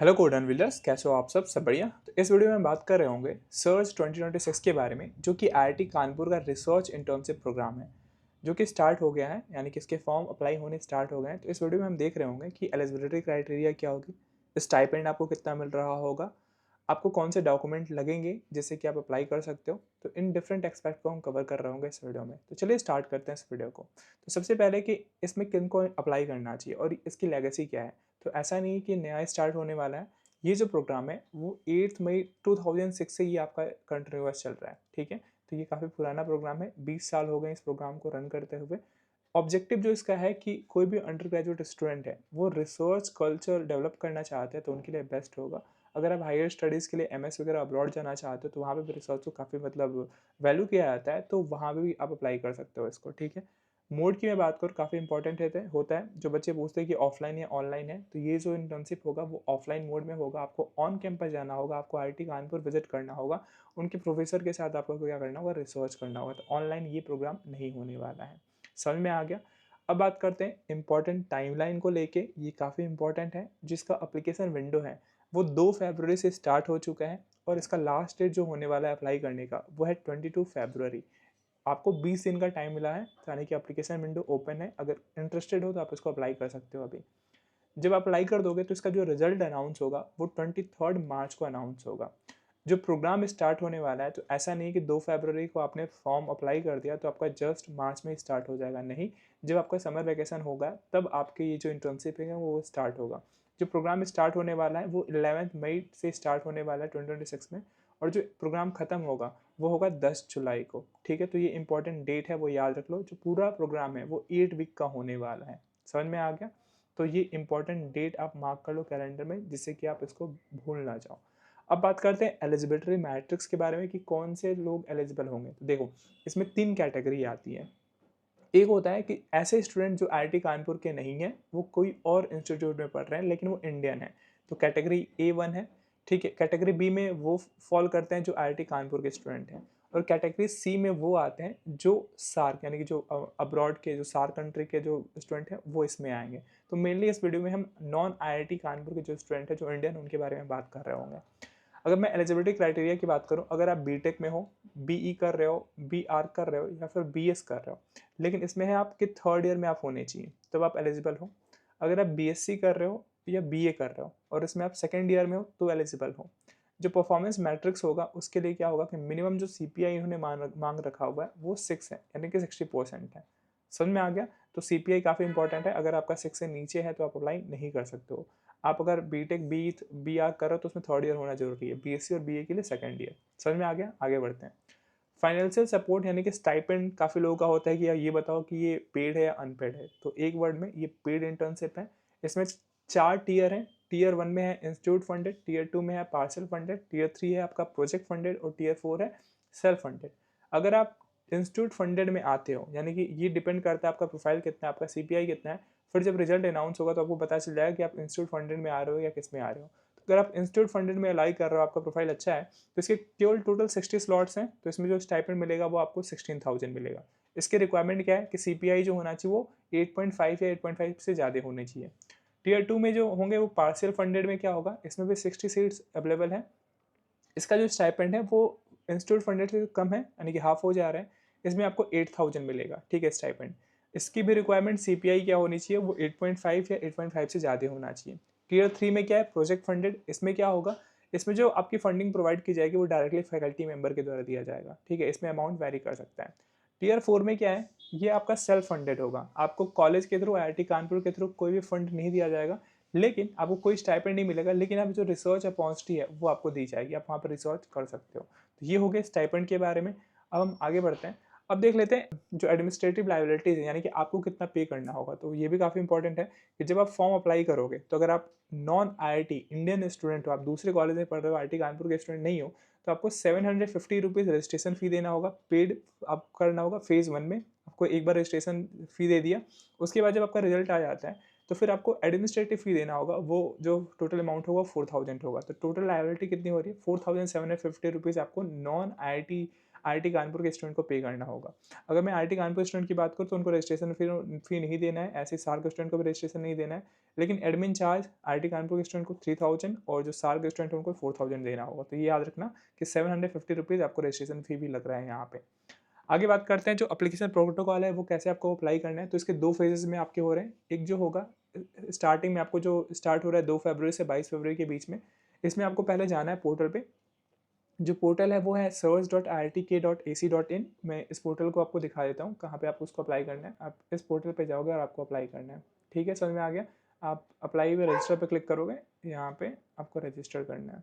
Hello code अनविलर्स, कैसे हो आप सब बढ़िया। तो इस वीडियो में हम बात कर रहे होंगे सर्च 2026 के बारे में, जो कि आईआईटी कानपुर का रिसर्च इंटर्नशिप प्रोग्राम है, जो कि स्टार्ट हो गया है, यानी कि इसके फॉर्म अप्लाई होने स्टार्ट हो गए हैं। तो इस वीडियो में हम देख रहे होंगे कि एलिजिबिलिटी क्राइटेरिया क्या होगी, स्टाइपेंड आपको कितना मिल रहा होगा, आपको कौन से डॉक्यूमेंट लगेंगे जिससे कि आप अप्लाई कर सकते हो। तो इन डिफरेंट एक्सपेक्ट को हम कवर कर रहे होंगे इस वीडियो में। तो चलिए स्टार्ट करते हैं इस वीडियो को। तो सबसे पहले कि इसमें किन को अप्लाई करना चाहिए और इसकी लेगेसी क्या है। तो ऐसा नहीं है कि नया स्टार्ट होने वाला है, ये जो प्रोग्राम है वो 8 मई 2006 से ये आपका कंटिन्यूअस चल रहा है। ठीक है, तो ये काफ़ी पुराना प्रोग्राम है, 20 साल हो गए इस प्रोग्राम को रन करते हुए। ऑब्जेक्टिव जो इसका है कि कोई भी अंडर ग्रेजुएट स्टूडेंट है वो रिसर्च कल्चर डेवलप करना चाहते हैं तो उनके लिए बेस्ट होगा। अगर आप हायर स्टडीज़ के लिए एमएस वगैरह अब्रॉड जाना चाहते हो तो वहाँ पे भी रिसर्च को काफ़ी वैल्यू किया जाता है, तो वहाँ पे भी आप अप्लाई कर सकते हो इसको। ठीक है, मोड की मैं बात करूँ, काफ़ी इंपॉर्टेंट होता है। जो बच्चे पूछते हैं कि ऑफलाइन या ऑनलाइन है, तो ये जो इंटर्नशिप होगा वो ऑफलाइन मोड में होगा। आपको ऑन कैंपस जाना होगा, आपको आईआईटी कानपुर विजिट करना होगा, उनके प्रोफेसर के साथ आपको क्या करना होगा, रिसर्च करना होगा। तो ऑनलाइन ये प्रोग्राम नहीं होने वाला है। समझ में आ गया। अब बात करते हैं इंपॉर्टेंट टाइमलाइन को लेके। ये काफ़ी इंपॉर्टेंट है। जिसका एप्लीकेशन विंडो है वो 2 फरवरी से स्टार्ट हो चुका है, और इसका लास्ट डेट जो होने वाला है अप्लाई करने का वो है 22 फरवरी। आपको 20 दिन का टाइम मिला है, यानी कि एप्लीकेशन विंडो ओपन है। अगर इंटरेस्टेड हो तो आप इसको अप्लाई कर सकते हो अभी। जब आप अप्लाई कर दोगे तो इसका जो रिजल्ट अनाउंस होगा वो 23 मार्च को अनाउंस होगा। जो प्रोग्राम स्टार्ट होने वाला है, तो ऐसा नहीं कि 2 फरवरी को आपने फॉर्म अप्लाई कर दिया तो आपका जस्ट मार्च में स्टार्ट हो जाएगा, नहीं। जब आपका समर वैकेशन होगा तब आपके ये जो इंटर्नशिप है वो स्टार्ट होगा। जो प्रोग्राम स्टार्ट होने वाला है वो 11 मई से स्टार्ट होने वाला है 2026 में, और जो प्रोग्राम खत्म होगा वो होगा 10 जुलाई को। ठीक है, तो ये इंपॉर्टेंट डेट है, वो याद रख लो। जो पूरा प्रोग्राम है वो 8 वीक का होने वाला है। समझ में आ गया। तो ये इंपॉर्टेंट डेट आप मार्क कर लो कैलेंडर में, जिससे कि आप इसको भूल ना जाओ। अब बात करते हैं एलिजिबिलिटी मैट्रिक्स के बारे में कि कौन से लोग एलिजिबल होंगे। तो देखो, इसमें 3 कैटेगरी आती है। एक होता है कि ऐसे स्टूडेंट जो आईआईटी कानपुर के नहीं हैं, वो कोई और इंस्टीट्यूट में पढ़ रहे हैं लेकिन वो इंडियन है, तो कैटेगरी A1 है। ठीक है, कैटेगरी बी में वो फॉल करते हैं जो आईआईटी कानपुर के स्टूडेंट हैं, और कैटेगरी सी में वो आते हैं जो सार्क, यानी कि जो अब्रॉड के, जो सार्क कंट्री के जो स्टूडेंट हैं वो इसमें आएंगे। तो मेनली इस वीडियो में हम नॉन आईआईटी कानपुर के जो स्टूडेंट हैं, जो इंडियन, उनके बारे में बात कर रहे होंगे। अगर मैं एलिजिबिलिटी क्राइटेरिया की बात करूं, अगर आप बीटेक में हो, बीई कर रहे हो, बीआर कर रहे हो, या फिर बीएस कर रहे हो, लेकिन इसमें है आपके थर्ड ईयर में आप होने चाहिए तब आप एलिजिबल हो। अगर आप बीएससी कर रहे हो या बीए कर रहे हो और इसमें आप सेकेंड ईयर में हो तो एलिजिबल हो। जो परफॉर्मेंस मैट्रिक्स होगा उसके लिए क्या होगा कि मिनिमम जो सीपीआई इन्होंने मांग रखा हुआ है वो 6 है, यानी कि 60% है। समझ में आ गया। तो सीपीआई काफ़ी इंपॉर्टेंट है। अगर आपका 6 से नीचे है तो आप अप्लाई नहीं कर सकते हो। आप अगर बीटेक बी आर कर रहे हो तो उसमें थर्ड ईयर होना जरूरी है, बीएससी और बीए के लिए सेकंड ईयर। समझ में आ गया। आगे बढ़ते हैं। फाइनेंशियल सपोर्ट यानी कि स्टाइपेंड काफ़ी लोगों का होता है कि यार ये बताओ कि ये पेड है या अनपेड है। तो एक वर्ड में, ये पेड इंटर्नशिप है। इसमें 4 टीयर हैं। टीयर 1 में है इंस्टीट्यूट फंडेड, टीयर 2 में है पार्सल फंडेड, टीयर 3 है आपका प्रोजेक्ट फंडेड, और टीयर 4 है सेल्फ फंडेड। अगर आप इंस्टीट्यूट फंडेड में आते हो, यानी कि ये डिपेंड करता है आपका प्रोफाइल कितना है, आपका सीपीआई कितना है। फिर जब रिजल्ट अनाउंस होगा तो आपको पता चल जाएगा कि आप इंस्टीट्यूट फंडेड में आ रहे हो या किस में आ रहे हो। तो अगर आप इंस्टीट्यूट फंडेड में अलाई कर रहे हो, आपका प्रोफाइल अच्छा है, तो इसके केवल टोटल 60 स्लॉट्स हैं, तो इसमें जो स्टाइपेंड मिलेगा वो आपको 16,000 मिलेगा। इसके रिक्वायरमेंट क्या है कि सीपीआई जो होना चाहिए वो 8.5 या 8.5 से ज़्यादा होने चाहिए। टीयर 2 में जो होंगे वो पार्शियल फंडेड में क्या होगा, इसमें भी 60 सीट्स अवेलेबल हैं। इसका जो स्टाइपेंड है वो इंस्टीट्यूट फंडेड से कम है, यानी कि हाफ हो जा रहा है। इसमें आपको 8,000 मिलेगा। ठीक है, स्टाइपेंड। इसकी भी रिक्वायरमेंट सीपीआई क्या होनी चाहिए, वो 8.5 या 8.5 से ज़्यादा होना चाहिए। टीयर 3 में क्या है, प्रोजेक्ट फंडेड। इसमें क्या होगा, इसमें जो आपकी फंडिंग प्रोवाइड की जाएगी वो डायरेक्टली फैकल्टी मेंबर के द्वारा दिया जाएगा। ठीक है, इसमें अमाउंट वेरी कर सकता है। टीयर 4 में क्या है, ये आपका सेल्फ फंडेड होगा। आपको कॉलेज के थ्रू, आईआईटी कानपुर के थ्रू कोई भी फंड नहीं दिया जाएगा, लेकिन आपको कोई स्टाइपेंड नहीं मिलेगा, लेकिन आप जो रिसर्च अपॉर्चुनिटी है वो आपको दी जाएगी, आप वहाँ पर रिसर्च कर सकते हो। तो ये हो गए स्टाइपेंड के बारे में। अब हम आगे बढ़ते हैं। अब देख लेते हैं जो एडमिनिस्ट्रेटिव लाइबिलिटीज़ है, यानी कि आपको कितना पे करना होगा। तो ये भी काफ़ी इंपॉर्टेंट है कि जब आप फॉर्म अप्लाई करोगे, तो अगर आप नॉन आईआईटी इंडियन स्टूडेंट हो, आप दूसरे कॉलेज में पढ़ रहे हो, आईआईटी कानपुर के स्टूडेंट नहीं हो, तो आपको 750 रुपीज़ रजिस्ट्रेशन फ़ी देना होगा। पेड आप करना होगा फेज़ 1 में। आपको एक बार रजिस्ट्रेशन फ़ी दे दिया, उसके बाद जब आपका रिजल्ट आ जाता है तो फिर आपको एडमिनिस्ट्रेटिव फ़ी देना होगा। वो जो टोटल अमाउंट होगा 4,000 होगा। तो टोटल लायबिलिटी कितनी हो रही है, 4,750 रुपीज़ आपको नॉन आईआईटी आईआईटी कानपुर के स्टूडेंट को पे करना होगा। अगर मैं आईआईटी कानपुर स्टूडेंट की बात करूँ तो उनको रजिस्ट्रेशन फ़ी नहीं देना है, ऐसे सार के स्टूडेंट को भी रजिस्ट्रेशन नहीं देना है। लेकिन एडमिन चार्ज आईआईटी कानपुर के स्टूडेंट को 3000 और जो सार के स्टूडेंट हैं उनको 4000 देना होगा। तो ये याद रखना कि 750 रुपीज़ आपको रजिस्ट्रेशन फ़ी भी लग रहा है यहाँ पे। आगे बात करते हैं जो एप्लीकेशन प्रोटोकॉल है वो कैसे आपको अप्लाई करना है। तो इसके 2 फेजेज़ में आपके हो रहे हैं। एक जो होगा स्टार्टिंग में आपको जो स्टार्ट हो रहा है 2 फरवरी से 22 फरवरी के बीच में, इसमें आपको पहले जाना है पोर्टल पे। जो पोर्टल है वो है search.iitk.ac.in। मैं इस पोर्टल को आपको दिखा देता हूँ कहाँ पे आपको उसको अप्लाई करना है। आप इस पोर्टल पे जाओगे और आपको अप्लाई करना है। ठीक है, समझ में आ गया। आप अप्लाई में रजिस्टर पे क्लिक करोगे, यहाँ पे आपको रजिस्टर करना है।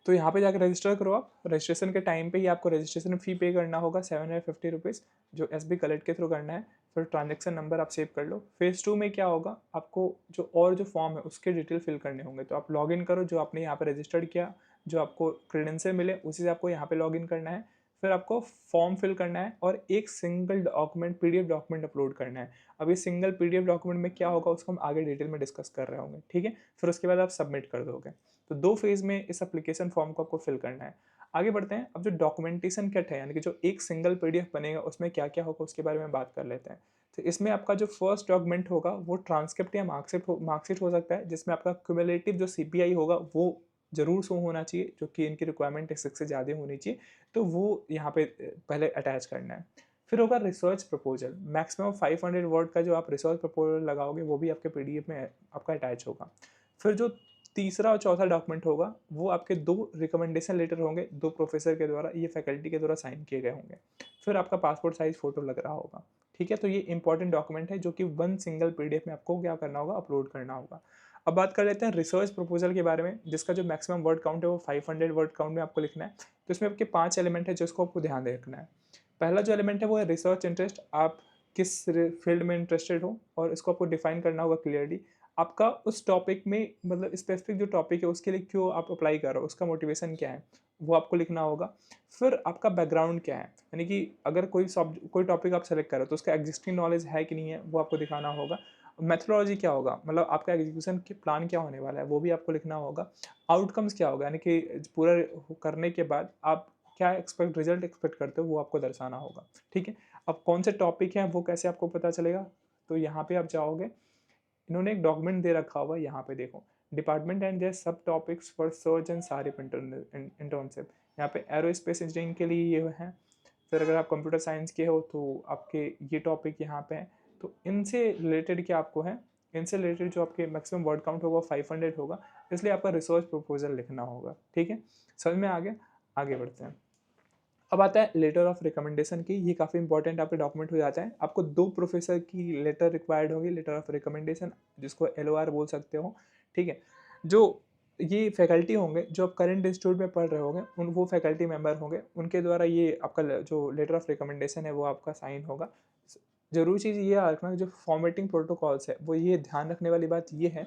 तो यहाँ पे जाकर रजिस्टर करो आप। रजिस्ट्रेशन के टाइम पे ही आपको रजिस्ट्रेशन फ़ी पे करना होगा 750 रुपीज़, जो एसबी कलेक्ट के थ्रू करना है। फिर ट्रांजेक्शन नंबर आप सेव कर लो। फेज़ 2 में क्या होगा, आपको जो फॉर्म है उसके डिटेल फिल करने होंगे। तो आप लॉगिन करो, जो आपने यहाँ पे रजिस्टर्ड किया, जो आपको क्रेडेंशियल मिले उसी से आपको यहाँ पे लॉगिन करना है। फिर आपको फॉर्म फिल करना है और एक single document PDF document upload करना है। अब ये सिंगल पीडीएफ डॉक्यूमेंट में क्या होगा उसको हम आगे डिटेल में डिस्कस कर रहे होंगे, ठीक है। फिर उसके बाद आप सबमिट कर दोगे। तो 2 फेज़ में इस एप्लीकेशन फॉर्म को आपको फिल करना है। आगे बढ़ते हैं। अब जो डॉक्यूमेंटेशन किट है, यानी कि जो एक सिंगल पीडीएफ बनेगा उसमें क्या-क्या होगा उसके बारे में बात कर लेते हैं। तो इसमें आपका जो फर्स्ट डॉक्यूमेंट होगा वो ट्रांसक्रिप्ट या मार्कशीट हो सकता है, जिसमें आपका क्यूमुलेटिव जो सीपीआई होगा वो ज़रूर शो होना चाहिए, जो कि इनकी रिक्वायरमेंट 6 से ज़्यादा होनी चाहिए। तो वो यहाँ पे पहले अटैच करना है। फिर होगा रिसर्च प्रपोजल। मैक्सिमम 500 वर्ड का जो आप रिसर्च प्रपोजल लगाओगे वो भी आपके पीडीएफ में आपका अटैच होगा। फिर जो तीसरा और चौथा डॉक्यूमेंट होगा वो आपके 2 रिकमेंडेशन लेटर होंगे, 2 प्रोफेसर के द्वारा, ये फैकल्टी के द्वारा साइन किए गए होंगे। फिर आपका पासपोर्ट साइज़ फ़ोटो लग रहा होगा, ठीक है। तो ये इंपॉर्टेंट डॉक्यूमेंट है जो कि 1 सिंगल पीडीएफ में आपको क्या करना होगा, अपलोड करना होगा। अब बात कर लेते हैं रिसर्च प्रपोजल के बारे में, जिसका जो मैक्सिमम वर्ड काउंट है वो 500 वर्ड काउंट में आपको लिखना है। तो इसमें आपके 5 एलिमेंट है जिसको आपको ध्यान में रखना है। पहला जो एलिमेंट है वो है रिसर्च इंटरेस्ट। आप किस फील्ड में इंटरेस्टेड हो और इसको आपको डिफाइन करना होगा क्लियरली। आपका उस टॉपिक में मतलब स्पेसिफिक जो टॉपिक है उसके लिए क्यों आप अप्लाई कर रहे हो, उसका मोटिवेशन क्या है, वो आपको लिखना होगा। फिर आपका बैकग्राउंड क्या है, यानी कि अगर कोई टॉपिक आप सेलेक्ट कर रहे हो तो उसका एग्जिस्टिंग नॉलेज है कि नहीं है, वो आपको दिखाना होगा। मेथोडोलॉजी क्या होगा, मतलब आपका एग्जीक्यूशन के प्लान क्या होने वाला है, वो भी आपको लिखना होगा। आउटकम्स क्या होगा, यानी कि पूरा करने के बाद आप क्या रिजल्ट एक्सपेक्ट करते हो, वो आपको दर्शाना होगा, ठीक है। अब कौन से टॉपिक हैं वो कैसे आपको पता चलेगा, तो यहाँ पे आप जाओगे, इन्होंने एक डॉक्यूमेंट दे रखा हुआ है, यहाँ पे देखो, डिपार्टमेंट एंड देयर सब टॉपिक्स फॉर सर्च एंड सारिप इंटर्नशिप। यहाँ पे एरोस्पेस इंजीनियरिंग के लिए ये है। फिर अगर आप कंप्यूटर साइंस के हो तो आपके ये टॉपिक यहाँ पे हैं। तो इनसे रिलेटेड क्या आपको है, इनसे रिलेटेड जो आपके मैक्सिमम वर्ड काउंट होगा 500 होगा, इसलिए आपका रिसर्च प्रपोजल लिखना होगा, ठीक है। समझ में आ गया। आगे बढ़ते हैं। अब आता है लेटर ऑफ रिकमेंडेशन की। ये काफ़ी इंपॉर्टेंट आपके डॉक्यूमेंट हो जाता है। आपको 2 प्रोफेसर की लेटर रिक्वायर्ड होगी, लेटर ऑफ रिकमेंडेशन, जिसको एलओआर बोल सकते हो, ठीक है। जो ये फैकल्टी होंगे जो आप करंट इंस्टीट्यूट में पढ़ रहे होंगे, वो फैकल्टी मेंबर होंगे, उनके द्वारा ये आपका जो लेटर ऑफ रिकमेंडेशन है वो आपका साइन होगा। ज़रूरी चीज़ ये याद रखना, जो फॉर्मेटिंग प्रोटोकॉल्स है वो ये ध्यान रखने वाली बात ये है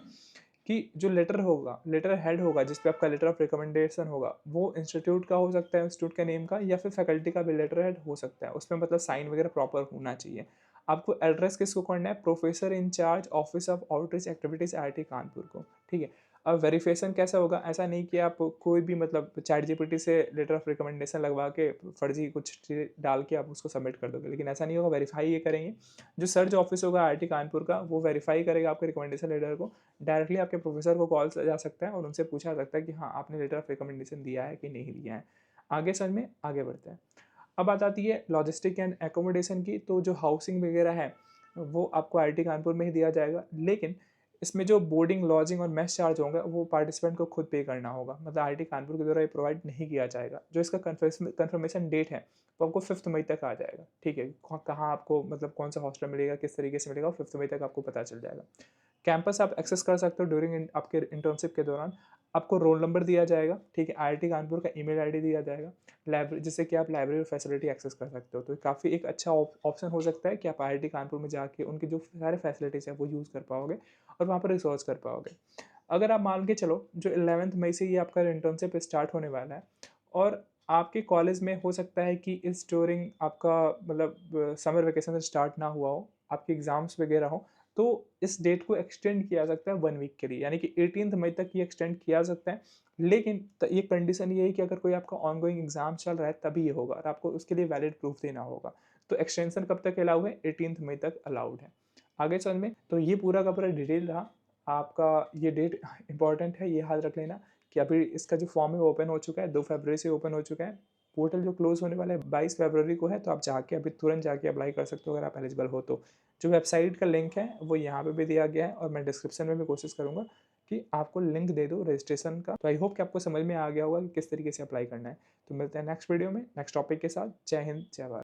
कि जो लेटर होगा, लेटर हेड होगा जिस पे आपका लेटर ऑफ रिकमेंडेशन होगा, वो इंस्टीट्यूट का हो सकता है, इंस्टीट्यूट के नेम का, या फिर फैकल्टी का भी लेटर हेड हो सकता है। उसमें मतलब साइन वगैरह प्रॉपर होना चाहिए। आपको एड्रेस किसको करना है, professor in charge office of outreach activities IIT Kanpur को, ठीक है। अब वेरिफिकेशन कैसा होगा, ऐसा नहीं कि आप कोई भी मतलब चैट जीपीटी से लेटर ऑफ रिकमेंडेशन लगवा के फर्जी कुछ चीज़ डाल के आप उसको सबमिट कर दोगे, लेकिन ऐसा नहीं होगा। वेरीफाई ये करेंगे, जो सर्च ऑफिस होगा आईआईटी कानपुर का, वो वेरीफाई करेगा आपके रिकमेंडेशन लेटर को। डायरेक्टली आपके प्रोफेसर को कॉल जा सकता है और उनसे पूछा जा सकता है कि हाँ आपने लेटर ऑफ रिकमेंडेशन दिया है कि नहीं दिया है। आगे समझ में आगे बढ़ते हैं। अब बात आती है लॉजिस्टिक एंड एकोमोडेशन की। तो जो हाउसिंग वगैरह है वो आपको आईआईटी कानपुर में ही दिया जाएगा, लेकिन इसमें जो बोर्डिंग लॉजिंग और मेस चार्ज होंगे वो पार्टिसिपेंट को खुद पे करना होगा, मतलब आईआईटी कानपुर के द्वारा ये प्रोवाइड नहीं किया जाएगा। जो इसका कन्फर्मेशन डेट है वो आपको 5 मई तक आ जाएगा, ठीक है। कहाँ आपको मतलब कौन सा हॉस्टल मिलेगा, किस तरीके से मिलेगा, 5 मई तक आपको पता चल जाएगा। कैंपस आप एक्सेस कर सकते हो ड्यूरिंग आपके इंटर्नशिप के दौरान। आपको रोल नंबर दिया जाएगा, ठीक है। आईआईटी कानपुर का ईमेल आईडी दिया जाएगा, लाइब्रेरी, जिससे कि आप लाइब्रेरी फैसिलिटी एक्सेस कर सकते हो। तो काफ़ी एक अच्छा ऑप्शन हो सकता है कि आप आईआईटी कानपुर में जाके उनकी जो सारे फैसिलिटीज़ है वो यूज़ कर पाओगे और वहाँ पर रिसर्च कर पाओगे। अगर आप मान के चलो जो 11 मई से ये आपका इंटर्नशिप स्टार्ट होने वाला है और आपके कॉलेज में हो सकता है कि इस ड्यूरिंग आपका मतलब समर वेकेशन स्टार्ट ना हुआ हो, आपके एग्ज़ाम्स वगैरह हो, तो इस डेट को एक्सटेंड किया जा सकता है 1 वीक के लिए, यानी कि 18 मई तक ये एक्सटेंड किया जा सकता है। लेकिन ये कंडीशन ये है कि अगर कोई आपका ऑनगोइंग एग्ज़ाम चल रहा है तभी ये होगा और आपको उसके लिए वैलिड प्रूफ देना होगा। तो एक्सटेंशन कब तक अलाउ है? 18 मई तक अलाउड है। आगे समझ में? तो ये पूरा का पूरा डिटेल रहा। आपका ये डेट इम्पॉर्टेंट है, ये याद रख लेना कि अभी इसका जो फॉर्म है वो ओपन हो चुका है, 2 फरवरी से ओपन हो चुका है। पोर्टल जो क्लोज़ होने वाला है 22 फरवरी को है, तो आप जाके अभी तुरंत जाके अप्लाई कर सकते हो अगर आप एलिजिबल हो तो। जो वेबसाइट का लिंक है वो यहाँ पे भी दिया गया है और मैं डिस्क्रिप्शन में भी कोशिश करूँगा कि आपको लिंक दे दूँ रजिस्ट्रेशन का। तो आई होप कि आपको समझ में आ गया होगा कि किस तरीके से अप्लाई करना है। तो मिलते हैं नेक्स्ट वीडियो में नेक्स्ट टॉपिक के साथ। जय हिंद, जय भारत।